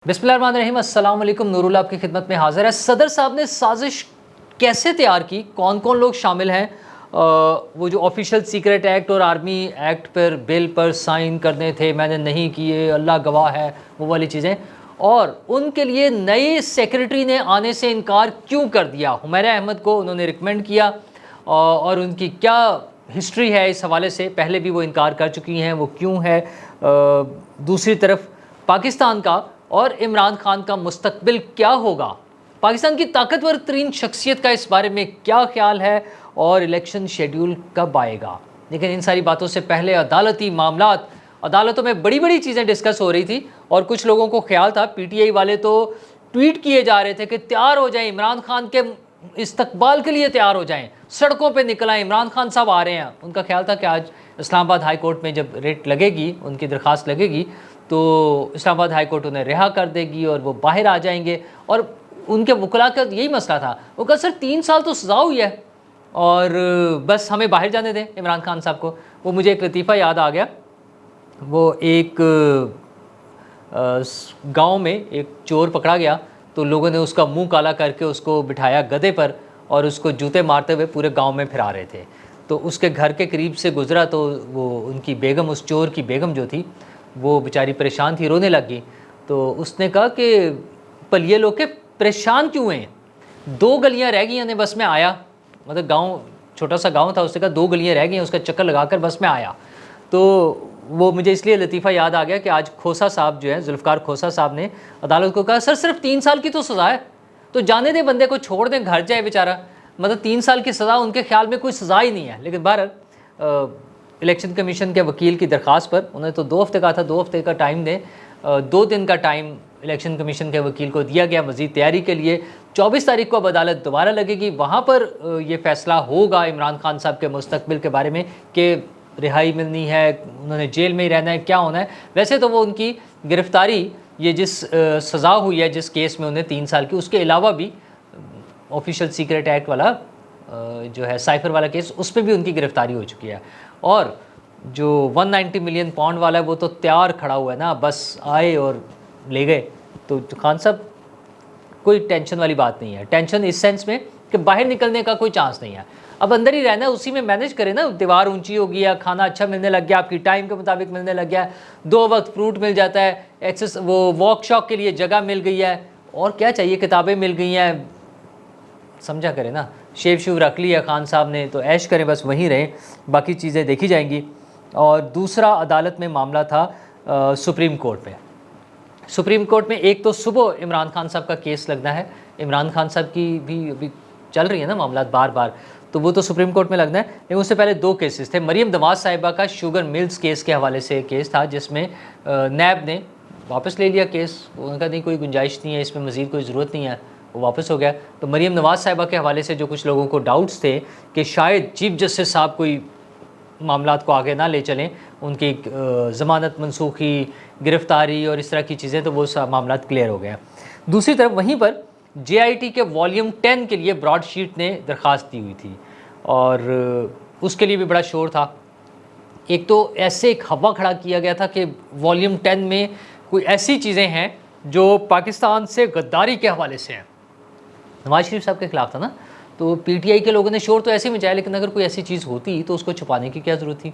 بسم اللہ الرحمن الرحیم، السلام علیکم، نور اللہ آپ کی خدمت میں حاضر ہے۔ صدر صاحب نے سازش کیسے تیار کی، کون کون لوگ شامل ہیں، وہ جو آفیشیل سیکرٹ ایکٹ اور آرمی ایکٹ پر بل پر سائن کرنے تھے میں نے نہیں کیے، اللہ گواہ ہے، وہ والی چیزیں، اور ان کے لیے نئے سیکرٹری نے آنے سے انکار کیوں کر دیا، حمیرہ احمد کو انہوں نے ریکمینڈ کیا، اور ان کی کیا ہسٹری ہے اس حوالے سے، پہلے بھی وہ انکار کر چکی ہیں، وہ کیوں ہے۔ دوسری طرف پاکستان کا اور عمران خان کا مستقبل کیا ہوگا، پاکستان کی طاقتور ترین شخصیت کا اس بارے میں کیا خیال ہے، اور الیکشن شیڈیول کب آئے گا۔ لیکن ان ساری باتوں سے پہلے عدالتی معاملات، عدالتوں میں بڑی بڑی چیزیں ڈسکس ہو رہی تھی، اور کچھ لوگوں کو خیال تھا، پی ٹی آئی والے تو ٹویٹ کیے جا رہے تھے کہ تیار ہو جائیں، عمران خان کے استقبال کے لیے تیار ہو جائیں، سڑکوں پہ نکل آئیں، عمران خان صاحب آ رہے ہیں۔ ان کا خیال تھا کہ آج اسلام آباد ہائی کورٹ میں جب ریٹ لگے گی، ان کی درخواست لگے گی، تو اسلام آباد ہائی کورٹ انہیں رہا کر دے گی اور وہ باہر آ جائیں گے۔ اور ان کے وکلاء کا یہی مسئلہ تھا، وہ کہا سر 3 سال تو سزا ہوئی ہے اور بس ہمیں باہر جانے دیں عمران خان صاحب کو۔ وہ مجھے ایک لطیفہ یاد آ گیا، وہ ایک گاؤں میں ایک چور پکڑا گیا، تو لوگوں نے اس کا منہ کالا کر کے اس کو بٹھایا گدھے پر اور اس کو جوتے مارتے ہوئے پورے گاؤں میں پھرا رہے تھے۔ تو اس کے گھر کے قریب سے گزرا تو وہ ان کی بیگم، اس چور کی بیگم جو تھی، وہ بیچاری پریشان تھی، رونے لگ گئی۔ تو اس نے کہا کہ پلیے لوگ کے پریشان کیوں ہیں، 2 گلیاں رہ گئی ہیں بس میں آیا، مطلب گاؤں چھوٹا سا گاؤں تھا، اس نے کہا 2 گلیاں رہ گئی ہیں، اس کا چکر لگا کر بس میں آیا۔ تو وہ مجھے اس لیے لطیفہ یاد آ گیا کہ آج کھوسا صاحب جو ہے، ذوالفقار کھوسا صاحب نے عدالت کو کہا سر صرف 3 سال کی تو سزا ہے، تو جانے دیں بندے کو، چھوڑ دیں، گھر جائے بیچارہ، مطلب 3 سال کی سزا ان کے خیال میں کوئی سزا ہی نہیں ہے۔ لیکن بہرحال الیکشن کمیشن کے وکیل کی درخواست پر انہوں نے تو 2 ہفتے کہا تھا، 2 ہفتے کا ٹائم دیں، 2 دن کا ٹائم الیکشن کمیشن کے وکیل کو دیا گیا مزید تیاری کے لیے۔ 24 تاریخ کو اب عدالت دوبارہ لگے گی، وہاں پر یہ فیصلہ ہوگا عمران خان صاحب کے مستقبل کے بارے میں کہ رہائی ملنی ہے، انہوں نے جیل میں ہی رہنا ہے، کیا ہونا ہے۔ ویسے تو وہ ان کی گرفتاری، یہ جس سزا ہوئی ہے جس کیس میں انہیں 3 سال کی، اس کے علاوہ بھی آفیشیل سیکرٹ ایکٹ والا جو ہے سائفر والا کیس، اس پہ بھی ان کی گرفتاری ہو چکی ہے، اور جو 190 ملین پاؤنڈ والا ہے وہ تو تیار کھڑا ہوا ہے نا، بس آئے اور لے گئے۔ تو خان صاحب کوئی ٹینشن والی بات نہیں ہے، ٹینشن اس سینس میں کہ باہر نکلنے کا کوئی چانس نہیں ہے، اب اندر ہی رہنا ہے، اسی میں مینیج کریں نا، دیوار اونچی ہو گئی ہے، کھانا اچھا ملنے لگ گیا، آپ کی ٹائم کے مطابق ملنے لگ گیا، 2 وقت فروٹ مل جاتا ہے، ایکسس وہ واک شاک کے لیے جگہ مل گئی ہے، اور کیا چاہیے، کتابیں مل گئی ہیں، سمجھا کریں نا، شیو رکھ لی ہے خان صاحب نے، تو عیش کریں، بس وہیں رہیں، باقی چیزیں دیکھی جائیں گی۔ اور دوسرا عدالت میں معاملہ تھا سپریم کورٹ میں۔ سپریم کورٹ میں ایک تو صبح عمران خان صاحب کا کیس لگنا ہے، عمران خان صاحب کی بھی ابھی چل رہی ہے نا معاملات بار بار، تو وہ تو سپریم کورٹ میں لگنا ہے، لیکن اس سے پہلے 2 کیسز تھے۔ مریم نواز صاحبہ کا شوگر ملز کیس کے حوالے سے کیس تھا، جس میں نیب نے واپس لے لیا کیس، ان کا نہیں کوئی گنجائش نہیں ہے اس میں، مزید کوئی ضرورت نہیں ہے، وہ واپس ہو گیا۔ تو مریم نواز صاحبہ کے حوالے سے جو کچھ لوگوں کو ڈاؤٹس تھے کہ شاید چیف جسٹس صاحب کوئی معاملات کو آگے نہ لے چلیں، ان کی ضمانت منسوخی، گرفتاری اور اس طرح کی چیزیں، تو وہ سب معاملات کلیئر ہو گئے۔ دوسری طرف وہیں پر جے آئی ٹی کے والیوم 10 کے لیے براڈ شیٹ نے درخواست دی ہوئی تھی، اور اس کے لیے بھی بڑا شور تھا۔ ایک تو ایسے ایک ہوا کھڑا کیا گیا تھا کہ والیوم 10 میں کوئی ایسی چیزیں ہیں جو پاکستان سے غداری کے حوالے سے ہیں، نواز شریف صاحب کے خلاف تھا نا، تو پی ٹی آئی کے لوگوں نے شور تو ایسے ہی مچایا، لیکن اگر کوئی ایسی چیز ہوتی تو اس کو چھپانے کی کیا ضرورت تھی،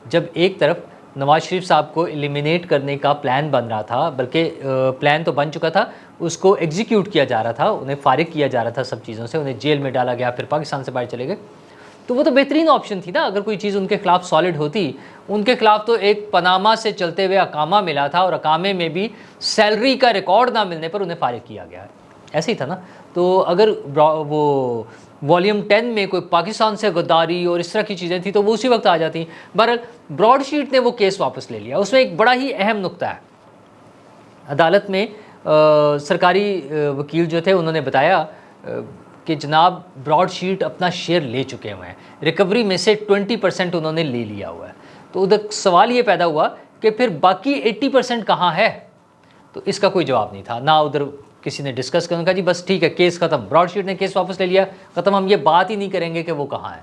جب ایک طرف نواز شریف صاحب کو ایلیمینیٹ کرنے کا پلان بن رہا تھا، بلکہ پلان تو بن چکا تھا، اس کو ایگزیکیوٹ کیا جا رہا تھا، انہیں فارغ کیا جا رہا تھا سب چیزوں سے، انہیں جیل میں ڈالا گیا، پھر پاکستان سے باہر چلے گئے، تو وہ تو بہترین آپشن تھی نا، اگر کوئی چیز ان کے خلاف سالڈ ہوتی۔ ان کے خلاف تو ایک پاناما سے چلتے ہوئے اقامہ ملا تھا، اور اقامے میں بھی سیلری کا ریکارڈ نہ ملنے پر انہیں فارغ کیا گیا، ایسے ہی تھا نا۔ تو اگر وہ والیوم 10 میں کوئی پاکستان سے غداری اور اس طرح کی چیزیں تھیں تو وہ اسی وقت آ جاتی۔ بہرحال براڈ شیٹ نے وہ کیس واپس لے لیا۔ اس میں ایک بڑا ہی اہم نقطہ ہے، عدالت میں سرکاری وکیل جو تھے انہوں نے بتایا کہ جناب براڈ شیٹ اپنا شیئر لے چکے ہوئے ہیں، ریکوری میں سے 20% انہوں نے لے لیا ہوا ہے۔ تو ادھر سوال یہ پیدا ہوا کہ پھر باقی 80% کہاں ہے، تو اس کا کوئی جواب نہیں تھا، نہ ادھر کسی نے ڈسکس کرنے کا، جی بس ٹھیک ہے کیس ختم، براڈ شیٹ نے کیس واپس لے لیا، ختم، ہم یہ بات ہی نہیں کریں گے کہ وہ کہاں ہے۔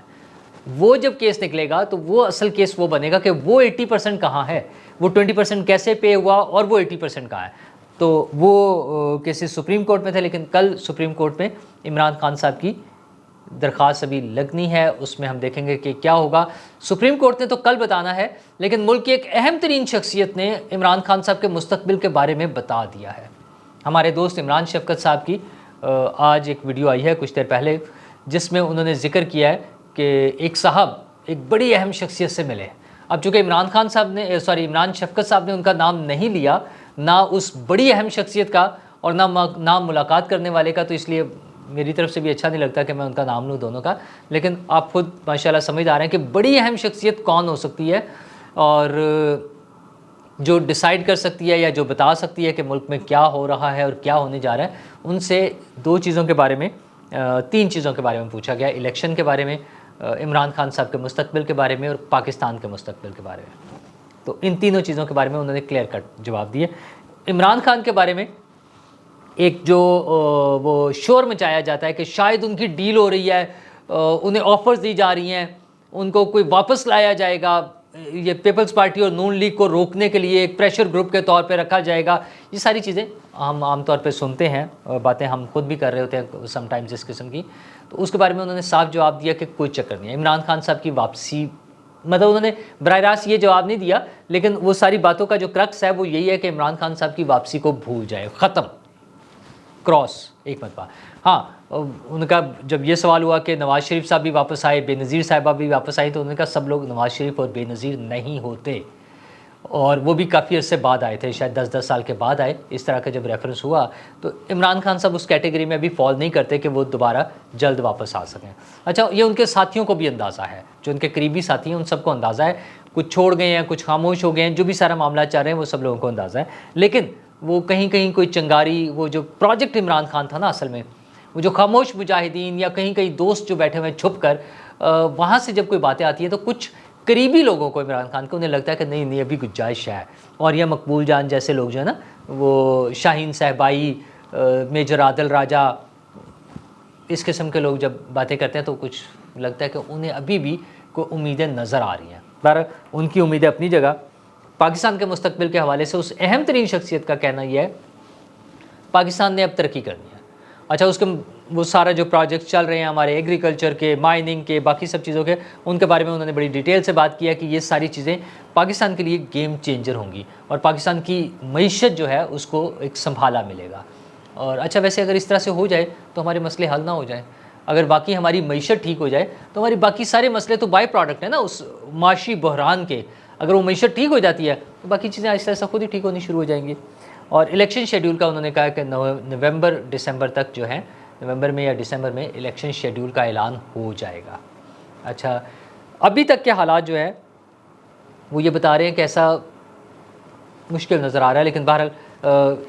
وہ جب کیس نکلے گا تو وہ اصل کیس وہ بنے گا کہ وہ 80% کہاں ہے، وہ 20% کیسے پے ہوا، اور وہ 80% کہاں ہے۔ تو وہ کیسز سپریم کورٹ میں تھے، لیکن کل سپریم کورٹ میں عمران خان صاحب کی درخواست ابھی لگنی ہے، اس میں ہم دیکھیں گے کہ کیا ہوگا۔ سپریم کورٹ نے تو کل بتانا ہے، لیکن ملک کی ایک اہم ترین شخصیت نے عمران خان صاحب کے مستقبل کے بارے میں بتا دیا ہے۔ ہمارے دوست عمران شفقت صاحب کی آج ایک ویڈیو آئی ہے کچھ دیر پہلے، جس میں انہوں نے ذکر کیا ہے کہ ایک صاحب ایک بڑی اہم شخصیت سے ملے۔ اب چونکہ عمران شفقت صاحب نے ان کا نام نہیں لیا، نہ اس بڑی اہم شخصیت کا اور نہ نام ملاقات کرنے والے کا، تو اس لیے میری طرف سے بھی اچھا نہیں لگتا کہ میں ان کا نام لوں دونوں کا، لیکن آپ خود ماشاءاللہ سمجھ آ رہے ہیں کہ بڑی اہم شخصیت کون ہو سکتی ہے، اور جو ڈیسائیڈ کر سکتی ہے یا جو بتا سکتی ہے کہ ملک میں کیا ہو رہا ہے اور کیا ہونے جا رہا ہے۔ ان سے تین چیزوں کے بارے میں پوچھا گیا، الیکشن کے بارے میں، عمران خان صاحب کے مستقبل کے بارے میں، اور پاکستان کے مستقبل کے بارے میں۔ تو ان تینوں چیزوں کے بارے میں انہوں نے کلیئر کٹ جواب دیے۔ عمران خان کے بارے میں ایک جو وہ شور مچایا جاتا ہے کہ شاید ان کی ڈیل ہو رہی ہے، انہیں آفرز دی جا رہی ہیں، ان کو کوئی واپس لایا جائے گا، یہ پیپلز پارٹی اور نون لیگ کو روکنے کے لیے ایک پریشر گروپ کے طور پہ رکھا جائے گا۔ یہ ساری چیزیں ہم عام طور پہ سنتے ہیں، باتیں ہم خود بھی کر رہے ہوتے ہیں سم ٹائمز اس قسم کی۔ تو اس کے بارے میں انہوں نے صاف جواب دیا کہ کوئی چکر نہیں ہے عمران خان صاحب کی واپسی، مطلب انہوں نے براہ راست یہ جواب نہیں دیا، لیکن وہ ساری باتوں کا جو کرکس ہے وہ یہی ہے کہ عمران خان صاحب کی واپسی کو بھول جائے، ختم، کراس ایک مرتبہ۔ ہاں، ان کا جب یہ سوال ہوا کہ نواز شریف صاحب بھی واپس آئے، بے نظیر صاحبہ بھی واپس آئی، تو انہوں نے کہا سب لوگ نواز شریف اور بے نظیر نہیں ہوتے، اور وہ بھی کافی عرصے بعد آئے تھے، شاید 10 سال کے بعد آئے۔ اس طرح کا جب ریفرنس ہوا تو عمران خان صاحب اس کیٹیگری میں بھی فال نہیں کرتے کہ وہ دوبارہ جلد واپس آ سکیں۔ اچھا، یہ ان کے ساتھیوں کو بھی اندازہ ہے، جو ان کے قریبی ساتھی ہیں ان سب کو اندازہ ہے، کچھ چھوڑ گئے ہیں، کچھ خاموش ہو گئے ہیں، جو بھی سارا معاملہ چل رہے ہیں وہ سب لوگوں کو اندازہ ہے، لیکن وہ کہیں کوئی چنگاری، وہ جو پروجیکٹ عمران خان تھا نا، اصل میں وہ جو خاموش مجاہدین یا کہیں دوست جو بیٹھے ہوئے چھپ کر، وہاں سے جب کوئی باتیں آتی ہیں تو کچھ قریبی لوگوں کو عمران خان کو انہیں لگتا ہے کہ نہیں ابھی گنجائش ہے، اور یہ مقبول جان جیسے لوگ جو ہے نا، وہ شاہین صاحبائی، میجر عادل راجہ، اس قسم کے لوگ جب باتیں کرتے ہیں تو کچھ لگتا ہے کہ انہیں ابھی بھی کوئی امیدیں نظر آ رہی ہیں۔ بہرحال ان کی امیدیں اپنی جگہ۔ پاکستان کے مستقبل کے حوالے سے اس اہم ترین شخصیت کا کہنا یہ ہے پاکستان نے اب ترقی کرنی ہے۔ اچھا، اس کے وہ سارا جو پروجیکٹ چل رہے ہیں ہمارے ایگریکلچر کے، مائننگ کے، باقی سب چیزوں کے، ان کے بارے میں انہوں نے بڑی ڈیٹیل سے بات کیا کہ یہ ساری چیزیں پاکستان کے لیے گیم چینجر ہوں گی، اور پاکستان کی معیشت جو ہے اس کو ایک سنبھالا ملے گا۔ اور اچھا، ویسے اگر اس طرح سے ہو جائے تو ہمارے مسئلے حل نہ ہو جائیں، اگر باقی ہماری معیشت ٹھیک ہو جائے تو ہماری باقی سارے مسئلے تو بائی پروڈکٹ ہیں نا اس معاشی بحران کے۔ اگر وہ معیشت ٹھیک ہو جاتی ہے تو باقی چیزیں آہستہ آہستہ خود ہی ٹھیک ہونی شروع ہو جائیں گی۔ اور الیکشن شیڈیول کا انہوں نے کہا کہ نومبر دسمبر تک جو ہے، نومبر میں یا دسمبر میں الیکشن شیڈیول کا اعلان ہو جائے گا۔ اچھا، ابھی تک کے حالات جو ہے وہ یہ بتا رہے ہیں کہ ایسا مشکل نظر آ رہا ہے، لیکن بہرحال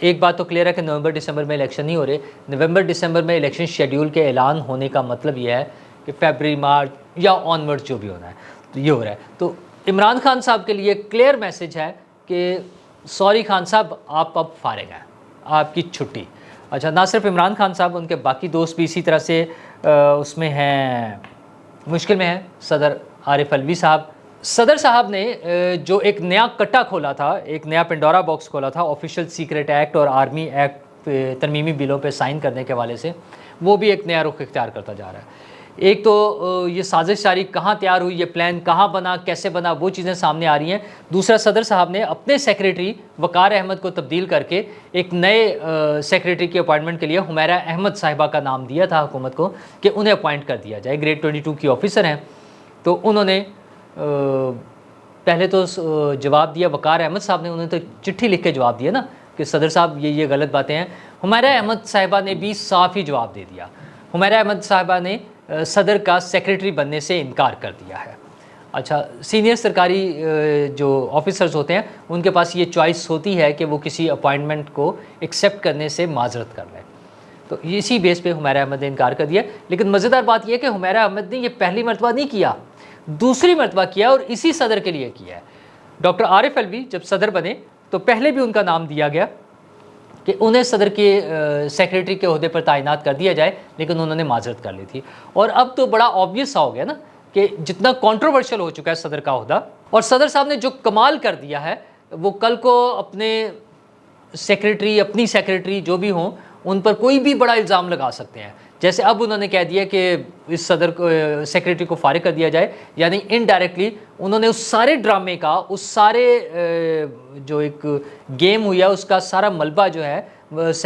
ایک بات تو کلیئر ہے کہ نومبر دسمبر میں الیکشن نہیں ہو رہے۔ نومبر دسمبر میں الیکشن شیڈیول کے اعلان ہونے کا مطلب یہ ہے کہ فیبرری مارچ یا آن ورڈ جو بھی ہونا ہے تو یہ ہو رہا ہے۔ تو عمران خان صاحب کے لیے کلیئر میسج ہے کہ سوری خان صاحب، آپ اب فارغ ہیں، آپ کی چھٹی۔ اچھا، نہ صرف عمران خان صاحب، ان کے باقی دوست بھی اسی طرح سے اس میں ہیں، مشکل میں ہیں۔ صدر عارف الوی صاحب، صدر صاحب نے جو ایک نیا کٹا کھولا تھا، ایک نیا پنڈورا باکس کھولا تھا آفیشیل سیکرٹ ایکٹ اور آرمی ایکٹ ترمیمی بلوں پہ سائن کرنے کے حوالے سے، وہ بھی ایک نیا رخ اختیار کرتا جا رہا ہے۔ ایک تو یہ سازش ساری کہاں تیار ہوئی، یہ پلان کہاں بنا، کیسے بنا، وہ چیزیں سامنے آ رہی ہیں۔ دوسرا، صدر صاحب نے اپنے سیکریٹری وقار احمد کو تبدیل کر کے ایک نئے سیکریٹری کی اپوائنٹمنٹ کے لیے حمیرہ احمد صاحبہ کا نام دیا تھا حکومت کو کہ انہیں اپوائنٹ کر دیا جائے، گریڈ 22 کی آفیسر ہیں۔ تو انہوں نے پہلے تو جواب دیا، وقار احمد صاحب نے، انہوں نے تو چٹھی لکھ کے جواب دیا نا کہ صدر صاحب یہ غلط باتیں ہیں۔ حمیرہ احمد صاحبہ نے بھی صاف ہی جواب دے دیا۔ حمیرہ احمد صاحبہ نے صدر کا سیکریٹری بننے سے انکار کر دیا ہے۔ اچھا، سینئر سرکاری جو آفیسرز ہوتے ہیں ان کے پاس یہ چوائس ہوتی ہے کہ وہ کسی اپوائنٹمنٹ کو ایکسیپٹ کرنے سے معذرت کر لیں، تو اسی بیس پہ حمیرہ احمد نے انکار کر دیا۔ لیکن مزیدار بات یہ ہے کہ حمیرہ احمد نے یہ پہلی مرتبہ نہیں کیا، دوسری مرتبہ کیا، اور اسی صدر کے لیے کیا ہے۔ ڈاکٹر عارف الوی جب صدر بنے تو پہلے بھی ان کا نام دیا گیا کہ انہیں صدر کے سیکریٹری کے عہدے پر تعینات کر دیا جائے، لیکن انہوں نے معذرت کر لی تھی۔ اور اب تو بڑا آبویس سا ہو گیا نا کہ جتنا کنٹروورشل ہو چکا ہے صدر کا عہدہ، اور صدر صاحب نے جو کمال کر دیا ہے، وہ کل کو اپنے سیکریٹری، اپنی سیکریٹری جو بھی ہوں، ان پر کوئی بھی بڑا الزام لگا سکتے ہیں. جیسے اب انہوں نے کہہ دیا کہ اس صدر کو، سیکریٹری کو فارغ کر دیا جائے، یعنی انڈائریکٹلی انہوں نے اس سارے ڈرامے کا، اس سارے جو ایک گیم ہوئی ہے اس کا سارا ملبہ جو ہے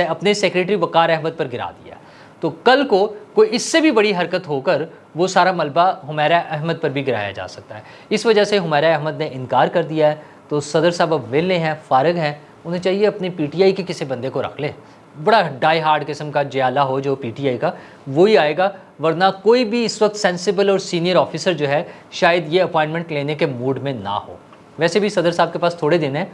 اپنے سیکریٹری وقار احمد پر گرا دیا. تو کل کو کوئی اس سے بھی بڑی حرکت ہو کر وہ سارا ملبہ حمیرہ احمد پر بھی گرایا جا سکتا ہے. اس وجہ سے حمیرہ احمد نے انکار کر دیا ہے. تو صدر صاحب اب ویلے ہیں، فارغ ہیں، انہیں چاہیے اپنی پی ٹی آئی کے کسی بندے کو رکھ لے، بڑا ڈائی ہارڈ قسم کا جیالہ ہو جو پی ٹی آئی کا، وہی آئے گا. ورنہ کوئی بھی اس وقت سینسیبل اور سینئر آفیسر جو ہے شاید یہ اپوائنٹمنٹ لینے کے موڈ میں نہ ہو. ویسے بھی صدر صاحب کے پاس تھوڑے دن ہیں،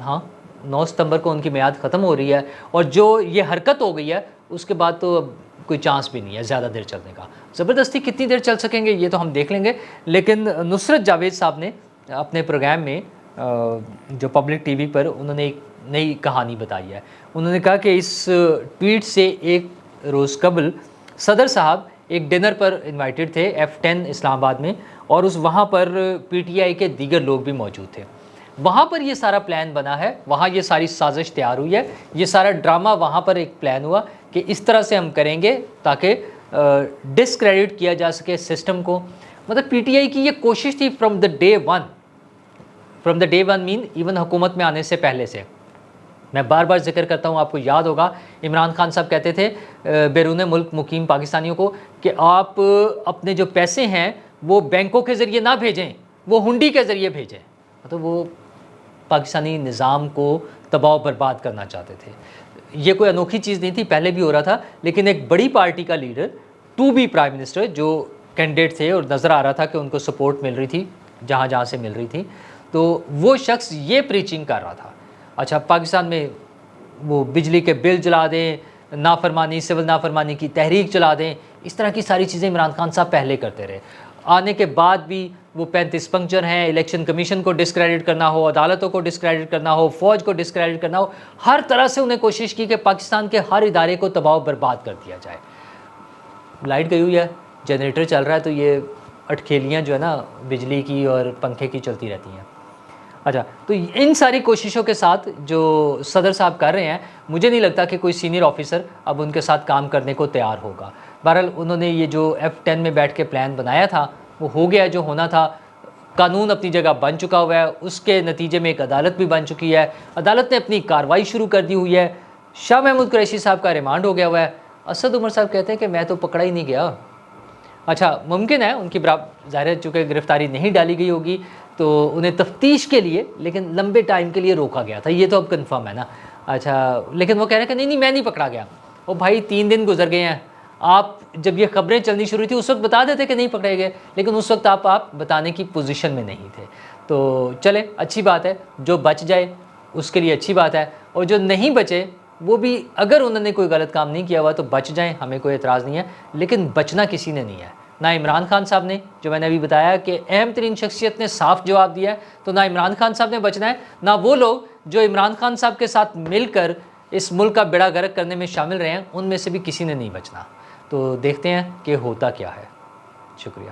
ہاں 9 ستمبر کو ان کی میعاد ختم ہو رہی ہے، اور جو یہ حرکت ہو گئی ہے اس کے بعد تو اب کوئی چانس بھی نہیں ہے زیادہ دیر چلنے کا. زبردستی کتنی دیر چل سکیں گے یہ تو ہم دیکھ لیں گے. لیکن نصرت جاوید صاحب نے اپنے پروگرام میں جو پبلک ٹی وی پر انہوں نے ایک نئی کہانی بتائی ہے. انہوں نے کہا کہ اس ٹویٹ سے ایک روز قبل صدر صاحب ایک ڈنر پر انوائٹڈ تھے F10 اسلام آباد میں، اور وہاں پر پی ٹی آئی کے دیگر لوگ بھی موجود تھے. وہاں پر یہ سارا پلان بنا ہے، وہاں یہ ساری سازش تیار ہوئی ہے، یہ سارا ڈرامہ وہاں پر ایک پلان ہوا کہ اس طرح سے ہم کریں گے تاکہ ڈسکریڈٹ کیا جا سکے سسٹم کو. مطلب پی ٹی آئی کی یہ کوشش تھی from the day one mean even حکومت میں آنے سے پہلے سے. میں بار بار ذکر کرتا ہوں، آپ کو یاد ہوگا عمران خان صاحب کہتے تھے بیرون ملک مقیم پاکستانیوں کو کہ آپ اپنے جو پیسے ہیں وہ بینکوں کے ذریعے نہ بھیجیں، وہ ہنڈی کے ذریعے بھیجیں. مطلب وہ پاکستانی نظام کو تباہ و برباد کرنا چاہتے تھے. یہ کوئی انوکھی چیز نہیں تھی، پہلے بھی ہو رہا تھا. لیکن ایک بڑی پارٹی کا leader to be prime minister جو کینڈیڈیٹ تھے اور نظر آ رہا تھا کہ ان کو سپورٹ مل رہی تھی جہاں جہاں سے مل رہی تھی، تو وہ شخص یہ پریچنگ کر رہا تھا اچھا پاکستان میں وہ بجلی کے بل جلا دیں، نافرمانی، سول نافرمانی کی تحریک چلا دیں. اس طرح کی ساری چیزیں عمران خان صاحب پہلے کرتے رہے. آنے کے بعد بھی وہ 35 پنکچر ہیں، الیکشن کمیشن کو ڈسکریڈٹ کرنا ہو، عدالتوں کو ڈسکریڈٹ کرنا ہو، فوج کو ڈسکریڈٹ کرنا ہو، ہر طرح سے انہیں کوشش کی کہ پاکستان کے ہر ادارے کو تباہ و برباد کر دیا جائے. لائٹ گئی ہوئی ہے، جنریٹر چل رہا ہے، تو یہ اٹکھیلیاں جو ہے نا بجلی کی اور پنکھے کی چلتی رہتی ہیں. اچھا تو ان ساری کوششوں کے ساتھ جو صدر صاحب کر رہے ہیں، مجھے نہیں لگتا کہ کوئی سینئر آفیسر اب ان کے ساتھ کام کرنے کو تیار ہوگا. بہرحال انہوں نے یہ جو F10 میں بیٹھ کے پلان بنایا تھا وہ ہو گیا جو ہونا تھا. قانون اپنی جگہ بن چکا ہوا ہے، اس کے نتیجے میں ایک عدالت بھی بن چکی ہے، عدالت نے اپنی کارروائی شروع کر دی ہوئی ہے. شاہ محمود قریشی صاحب کا ریمانڈ ہو گیا ہوا ہے. اسد عمر صاحب کہتے ہیں کہ میں تو پکڑا ہی نہیں گیا. اچھا ممکن ہے ان کی ظاہر ہے چونکہ گرفتاری نہیں ڈالی گئی ہوگی تو انہیں تفتیش کے لیے لیکن لمبے ٹائم کے لیے روکا گیا تھا، یہ تو اب کنفرم ہے نا. اچھا لیکن وہ کہہ رہے ہیں کہ نہیں میں نہیں پکڑا گیا. وہ بھائی 3 دن گزر گئے ہیں، آپ جب یہ خبریں چلنی شروع تھی اس وقت بتا دیتے کہ نہیں پکڑے گئے، لیکن اس وقت آپ بتانے کی پوزیشن میں نہیں تھے. تو چلے اچھی بات ہے، جو بچ جائے اس کے لیے اچھی بات ہے، اور جو نہیں بچے وہ بھی اگر انہوں نے کوئی غلط کام نہیں کیا ہوا تو بچ جائیں، ہمیں کوئی اعتراض نہیں ہے. لیکن بچنا کسی نے نہیں ہے، نہ عمران خان صاحب نے، جو میں نے ابھی بتایا کہ اہم ترین شخصیت نے صاف جواب دیا ہے، تو نہ عمران خان صاحب نے بچنا ہے، نہ وہ لوگ جو عمران خان صاحب کے ساتھ مل کر اس ملک کا بیڑا غرق کرنے میں شامل رہے ہیں، ان میں سے بھی کسی نے نہیں بچنا. تو دیکھتے ہیں کہ ہوتا کیا ہے. شکریہ.